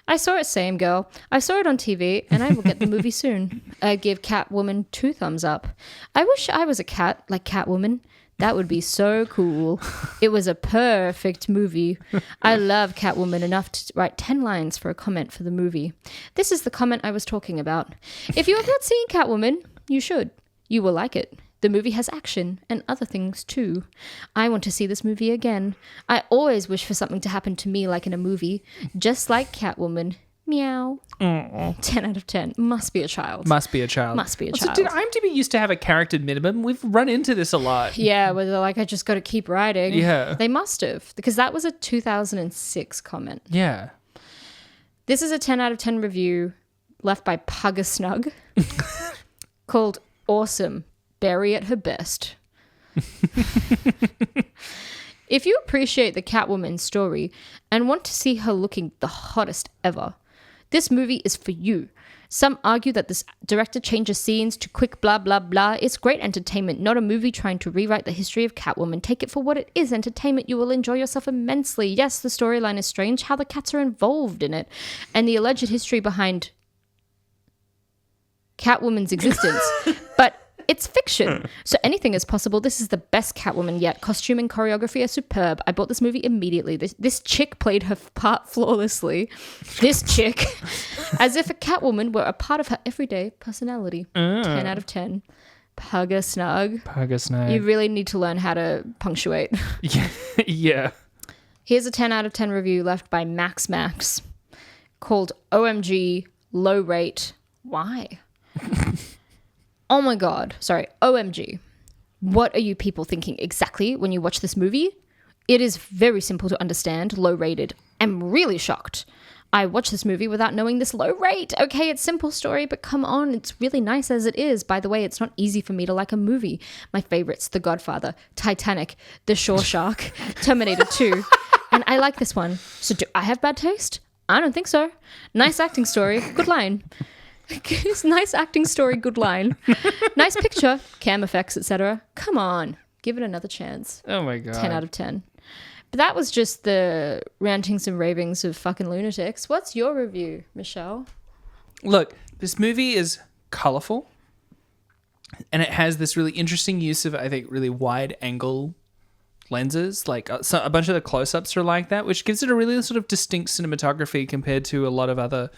I saw it, same girl. I saw it on TV, and I will get the movie soon. I give Catwoman 2 thumbs up. I wish I was a cat like Catwoman. That would be so cool. It was a perfect movie. I love Catwoman enough to write 10 lines for a comment for the movie. This is the comment I was talking about. If you have not seen Catwoman, you should. You will like it. The movie has action and other things too. I want to see this movie again. I always wish for something to happen to me like in a movie, just like Catwoman. Meow. 10 out of 10. Must be a child. Must be a child. Must be a Also, child. did IMDb used to have a character minimum? We've run into this a lot. Yeah, where they're like, I just got to keep writing. Yeah. They must have, because that was a 2006 comment. Yeah. This is a 10 out of 10 review left by Puggasnug called Awesome. Berry at her best. If you appreciate the Catwoman story and want to see her looking the hottest ever, this movie is for you. Some argue that this director changes scenes to quick blah blah blah. It's great entertainment, not a movie trying to rewrite the history of Catwoman. Take it for what it is, entertainment. You will enjoy yourself immensely. Yes, the storyline is strange, how the cats are involved in it, and the alleged history behind Catwoman's existence. But it's fiction, so anything is possible. This is the best Catwoman yet. Costume and choreography are superb. I bought this movie immediately. This chick played her part flawlessly. This chick. As if a Catwoman were a part of her everyday personality. 10 out of 10. Puggasnug. Puggasnug. You really need to learn how to punctuate. Yeah. Here's a 10 out of 10 review left by Max called OMG Low Rate. Why? Oh my God. Sorry. OMG. What are you people thinking exactly when you watch this movie? It is very simple to understand, low rated. I'm really shocked. I watched this movie without knowing this low rate. Okay, it's simple story, but come on, it's really nice as it is. By the way, it's not easy for me to like a movie. My favorites, The Godfather, Titanic, The Shawshark, Terminator 2. And I like this one. So do I have bad taste? I don't think so. Nice acting story. Good line. Nice acting story, good line. Nice picture, cam effects, etc. Come on, give it another chance. Oh my God. 10 out of 10. But that was just the rantings and ravings of fucking lunatics. What's your review, Michelle? Look, this movie is colourful, and it has this really interesting use of, I think, really wide angle lenses. Like a bunch of the close-ups are like that, which gives it a really sort of distinct cinematography compared to a lot of other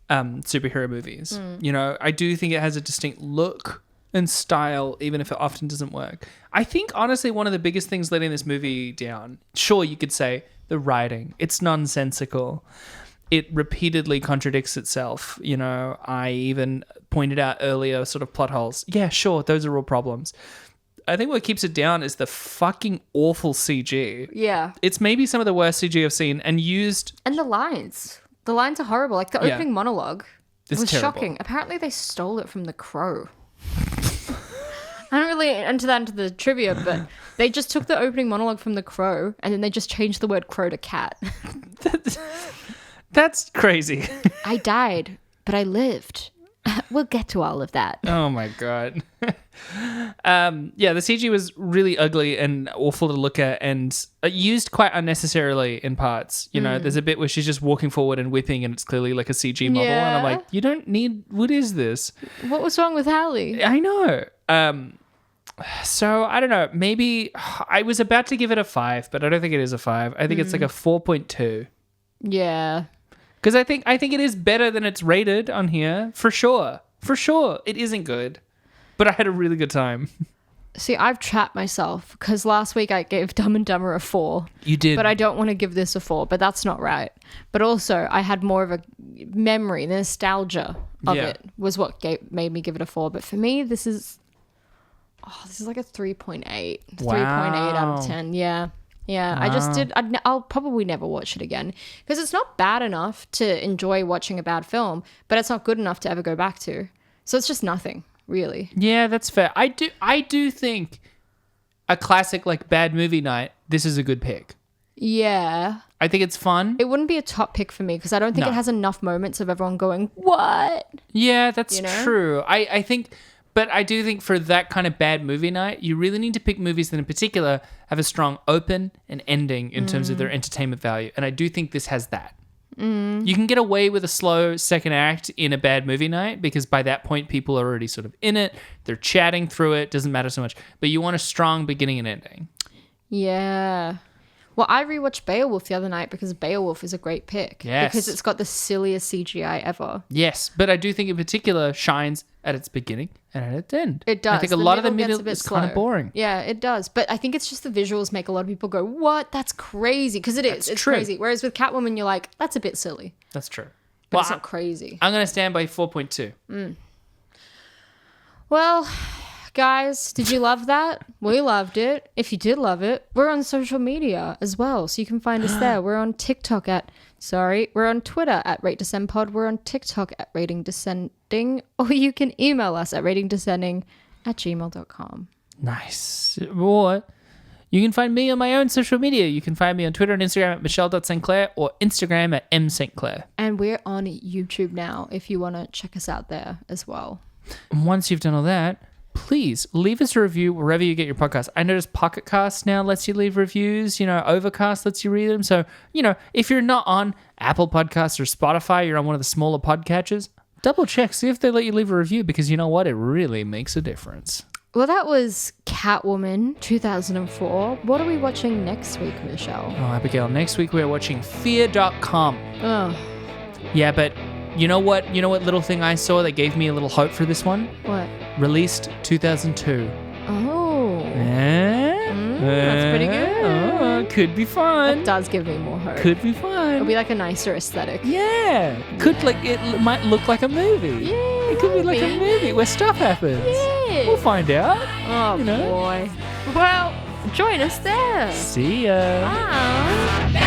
superhero movies. You know, I do think it has a distinct look and style, even if it often doesn't work. I think, honestly, one of the biggest things letting this movie down, sure, you could say the writing. It's nonsensical. it repeatedly contradicts itself. You know, I even pointed out earlier sort of plot holes. Yeah, sure, those are all problems. I think what keeps it down is the fucking awful CG. Yeah. It's maybe some of the worst CG I've seen, and used... And the lines. The lines are horrible. Like, the opening monologue It's was terrible. shocking. Apparently, they stole it from The Crow. I don't really enter that into the trivia, but they just took the opening monologue from The Crow, and then they just changed the word crow to cat. That's crazy. I died, but I lived. We'll get to all of that. Oh my god. Yeah, the CG was really ugly and awful to look at, and used quite unnecessarily in parts. You know, there's a bit where she's just walking forward and whipping, and it's clearly like a CG model, and I'm like, you don't need. What is this? What was wrong with Hallie? I know. So I don't know. Maybe I was about to give it a 5, but I don't think it is a 5. I think it's like a 4.2. Yeah. Because I think it is better than it's rated on here, for sure. For sure. It isn't good. But I had a really good time. See, I've trapped myself because last week I gave Dumb and Dumber a 4. You did. But I don't want to give this a 4, but that's not right. But also, I had more of a memory, the nostalgia of it was what made me give it a 4. But for me, this is like a 3.8. 3.8 out of 10. Yeah. Yeah, I just did. I'll probably never watch it again because it's not bad enough to enjoy watching a bad film, but it's not good enough to ever go back to. So it's just nothing, really. Yeah, that's fair. I do think a classic like bad movie night, this is a good pick. Yeah. I think it's fun. It wouldn't be a top pick for me because I don't think No. it has enough moments of everyone going, what? Yeah, that's You know? true. I think, but I do think for that kind of bad movie night, you really need to pick movies that in particular have a strong open and ending in terms of their entertainment value. And I do think this has that. You can get away with a slow second act in a bad movie night because by that point, people are already sort of in it. They're chatting through it. Doesn't matter so much. But you want a strong beginning and ending. Yeah. Well, I rewatched Beowulf the other night because Beowulf is a great pick. Yes. Because it's got the silliest CGI ever. Yes, but I do think in particular shines at its beginning and at its end. It does. I think a lot of the gets middle a bit is kind of slow. boring. Yeah, it does. But I think it's just the visuals make a lot of people go, what? That's crazy. Because it is. That's It's true. crazy. Whereas with Catwoman, you're like, that's a bit silly. That's true. But Well, it's not crazy. I'm going to stand by 4.2. Well, guys, did you love that? We loved it. If you did love it, we're on social media as well. So you can find us there. We're on TikTok we're on Twitter at RateDescendPod. We're on TikTok at RatingDescending. Or you can email us at ratingdescending@gmail.com. Nice. Or you can find me on my own social media. You can find me on Twitter and Instagram at michelle.stclair or Instagram at mstclair. And we're on YouTube now if you want to check us out there as well. And once you've done all that, please leave us a review wherever you get your podcast. I noticed Pocket Cast now lets you leave reviews. You know, Overcast lets you read them. So, you know, if you're not on Apple Podcasts or Spotify, you're on one of the smaller podcatchers, double check, see if they let you leave a review because you know what? It really makes a difference. Well, that was Catwoman 2004. What are we watching next week, Michelle? Oh, Abigail, next week we're watching Fear.com. Oh, Yeah, but you know what? You know what little thing I saw that gave me a little hope for this one? what? Released 2002. Oh, That's pretty good. Oh, could be fun. that does give me more hope. Could be fun. It'll be like a nicer aesthetic. Yeah. Could like it might look like a movie. Yeah, It could be like a maybe. movie where stuff happens. Yeah. We'll find out. Oh, You know. boy. Well, join us there. See ya. Bye.